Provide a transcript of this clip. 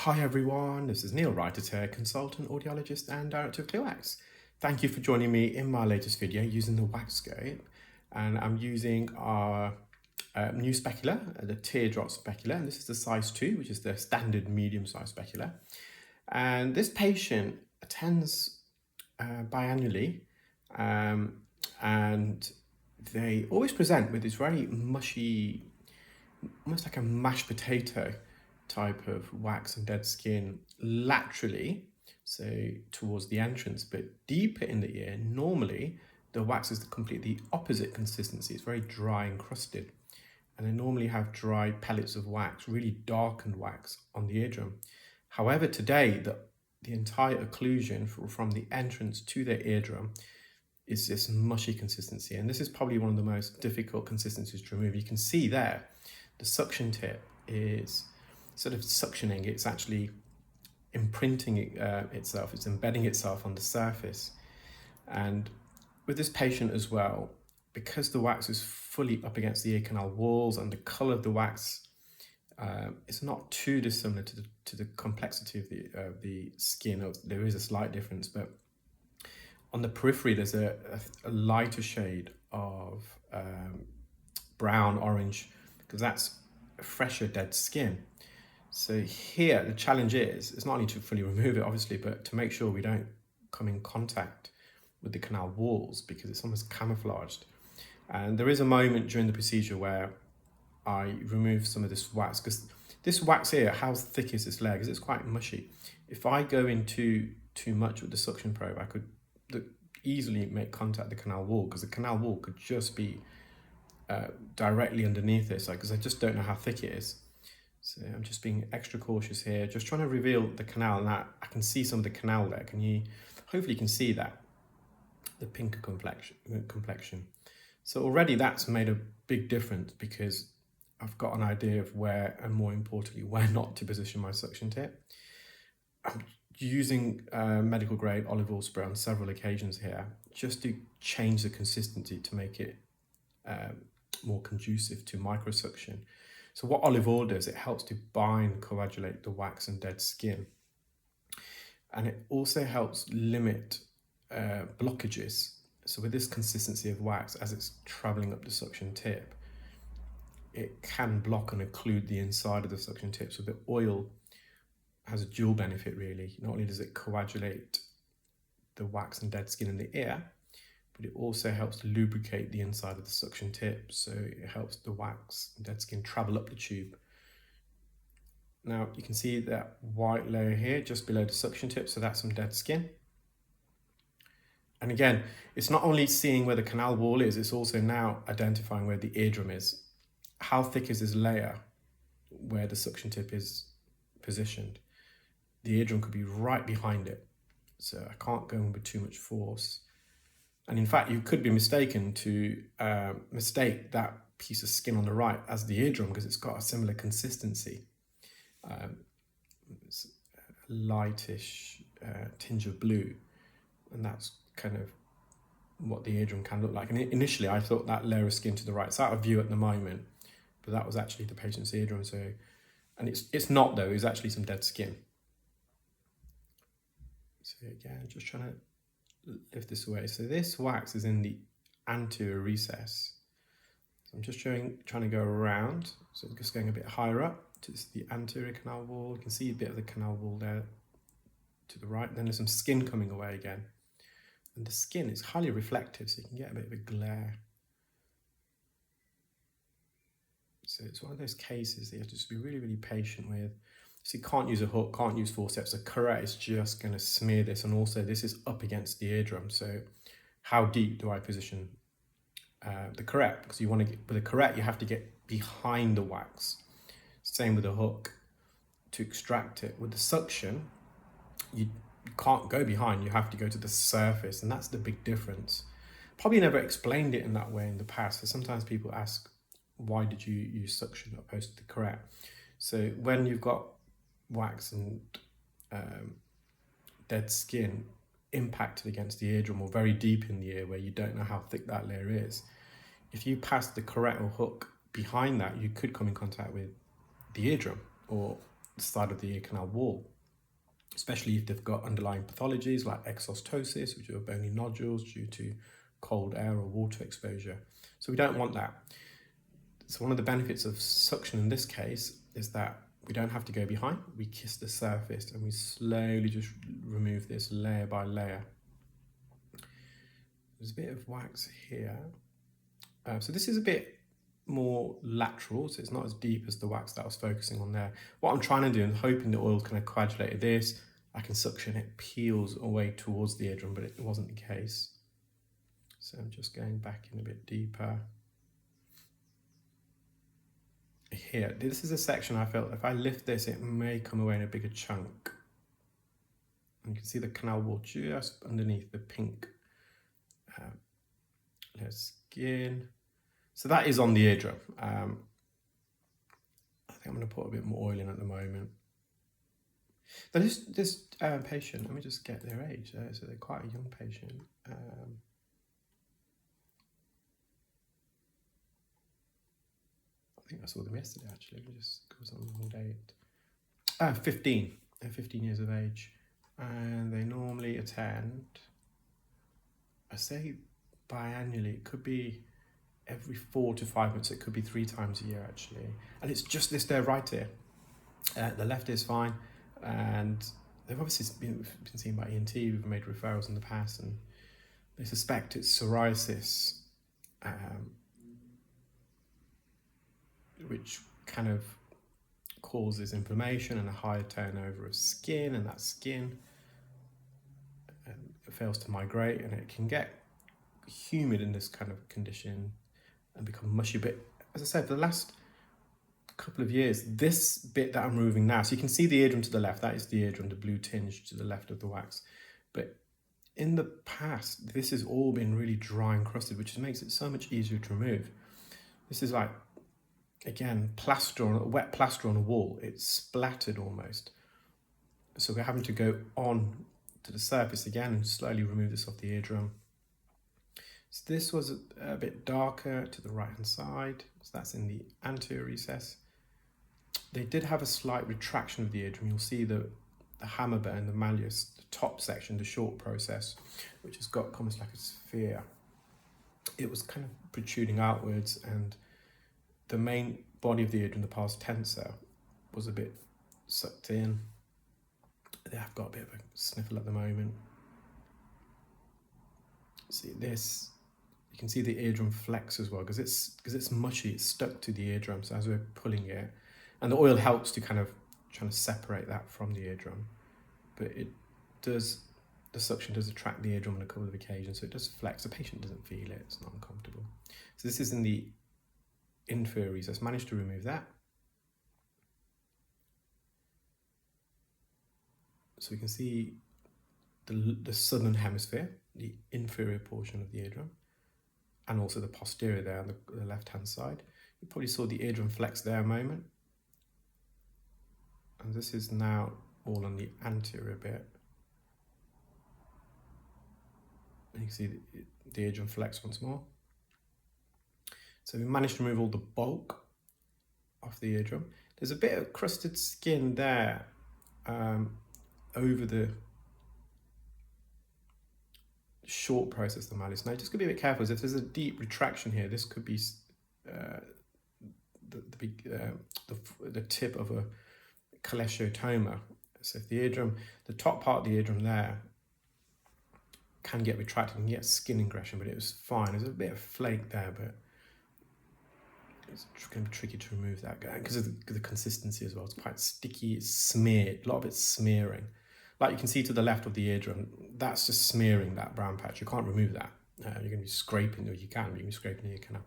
Hi everyone, this is Neel, Raithatha, consultant, audiologist and director of WAXscope. Thank you for joining me in my latest video using the WAXscope, and I'm using our new specular, the teardrop specular, and this is the size 2, which is the standard medium-sized specular. And this patient attends biannually, and they always present with this very mushy, almost like a mashed potato type of wax and dead skin laterally, so towards the entrance, but deeper in the ear, normally the wax is the completely opposite consistency. It's very dry and crusted, and they normally have dry pellets of wax, really darkened wax on the eardrum. However, today the entire occlusion from the entrance to their eardrum is this mushy consistency, and this is probably one of the most difficult consistencies to remove. You can see there the suction tip is sort of suctioning, it's actually imprinting itself, it's embedding itself on the surface. And with this patient as well, because the wax is fully up against the ear canal walls and the color of the wax is not too dissimilar to the complexity of the skin. There is a slight difference, but on the periphery there's a lighter shade of brown orange, because that's fresher dead skin. So here the challenge is, it's not only to fully remove it obviously, but to make sure we don't come in contact with the canal walls, because it's almost camouflaged. And there is a moment during the procedure where I remove some of this wax, because this wax here, how thick is this layer? Because it's quite mushy. If I go into too much with the suction probe, I could easily make contact with the canal wall, because the canal wall could just be directly underneath this, because I just don't know how thick it is. So I'm just being extra cautious here, just trying to reveal the canal. And I can see some of the canal there. Hopefully you can see that, the pink complexion. So already that's made a big difference, because I've got an idea of where, and more importantly, where not to position my suction tip. I'm using medical grade olive oil spray on several occasions here, just to change the consistency to make it more conducive to microsuction. So what olive oil does, it helps to bind, coagulate the wax and dead skin. And it also helps limit blockages. So with this consistency of wax, as it's traveling up the suction tip, it can block and occlude the inside of the suction tip. So the oil has a dual benefit really. Not only does it coagulate the wax and dead skin in the ear, but it also helps to lubricate the inside of the suction tip, so it helps the wax and dead skin travel up the tube. Now you can see that white layer here just below the suction tip, so that's some dead skin. And again, it's not only seeing where the canal wall is, it's also now identifying where the eardrum is. How thick is this layer where the suction tip is positioned? The eardrum could be right behind it, so I can't go in with too much force. And in fact, you could be mistaken to mistake that piece of skin on the right as the eardrum, because it's got a similar consistency. It's a lightish tinge of blue, and that's kind of what the eardrum can look like. And initially I thought that layer of skin to the right, it's out of view at the moment, but that was actually the patient's eardrum. So, and it's not though, it's actually some dead skin. So again, just trying to lift this away. So this wax is in the anterior recess. So I'm just trying to go around, so just going a bit higher up to the anterior canal wall. You can see a bit of the canal wall there to the right. Then there's some skin coming away again. And the skin is highly reflective, so you can get a bit of a glare. So it's one of those cases that you have to just be really, really patient with. So you can't use a hook, can't use forceps. A curette is just going to smear this, and also this is up against the eardrum. So how deep do I position the curette? Because you want to get, with a curette, you have to get behind the wax. Same with a hook to extract it. With the suction, you can't go behind, you have to go to the surface, and that's the big difference. Probably never explained it in that way in the past. So sometimes people ask, why did you use suction opposed to the curette? So when you've got wax and dead skin impacted against the eardrum, or very deep in the ear where you don't know how thick that layer is, if you pass the curette or hook behind that, you could come in contact with the eardrum, or side of the ear canal wall, especially if they've got underlying pathologies like exostosis, which are bony nodules due to cold air or water exposure. So we don't want that. So one of the benefits of suction in this case is that we don't have to go behind. We kiss the surface and we slowly just remove this layer by layer. There's a bit of wax here. So this is a bit more lateral, so it's not as deep as the wax that I was focusing on there. What I'm trying to do, and hoping the oil kind of coagulated this, I can suction it peels away towards the eardrum, but it wasn't the case. So I'm just going back in a bit deeper. Here, this is a section I felt if I lift this, it may come away in a bigger chunk. And you can see the canal wall just underneath the pink skin. So that is on the eardrum. I think I'm going to put a bit more oil in at the moment. But this patient, let me just get their age. So they're quite a young patient. I think I saw them yesterday actually. Let me just go on the whole date. 15. They're 15 years of age. And they normally attend, I say biannually, it could be every 4 to 5 months, it could be 3 times a year actually. And it's just this there right ear. The left ear is fine, and they've obviously been seen by ENT, we've made referrals in the past, and they suspect it's psoriasis, which kind of causes inflammation and a higher turnover of skin, and that skin fails to migrate, and it can get humid in this kind of condition and become mushy. But as I said, for the last couple of years, this bit that I'm removing now, so you can see the eardrum to the left, that is the eardrum, the blue tinge to the left of the wax. But in the past, this has all been really dry and crusted, which makes it so much easier to remove. This is like, again, wet plaster on a wall. It's splattered almost. So we're having to go on to the surface again and slowly remove this off the eardrum. So this was a bit darker to the right hand side, so that's in the anterior recess. They did have a slight retraction of the eardrum. You'll see the hammer bone, the malleus, the top section, the short process, which has got almost like a sphere. It was kind of protruding outwards, and the main body of the eardrum, the pars tensor, was a bit sucked in. They have got a bit of a sniffle at the moment. See this, you can see the eardrum flex as well, because it's mushy, it's stuck to the eardrum. So as we're pulling it, and the oil helps to kind of trying to separate that from the eardrum, but the suction does attract the eardrum on a couple of occasions, so it does flex. The patient doesn't feel it, it's not uncomfortable. So this is in the inferior recess. Managed to remove that. So we can see the southern hemisphere, the inferior portion of the eardrum, and also the posterior there on the left-hand side. You probably saw the eardrum flex there a moment. And this is now all on the anterior bit. And you can see the eardrum flex once more. So we managed to remove all the bulk off the eardrum. There's a bit of crusted skin there over the short process of the malleus. Now, just got to be a bit careful, as if there's a deep retraction here, this could be the tip of a cholesteatoma. So if the eardrum, the top part of the eardrum there can get retracted and get skin ingression, but it was fine. There's a bit of flake there, but it's going to be tricky to remove that because of the consistency as well. It's quite sticky, it's smeared, a lot of it's smearing. Like you can see to the left of the eardrum, that's just smearing that brown patch. You can't remove that. You're going to be scraping, or you can be scraping your canal.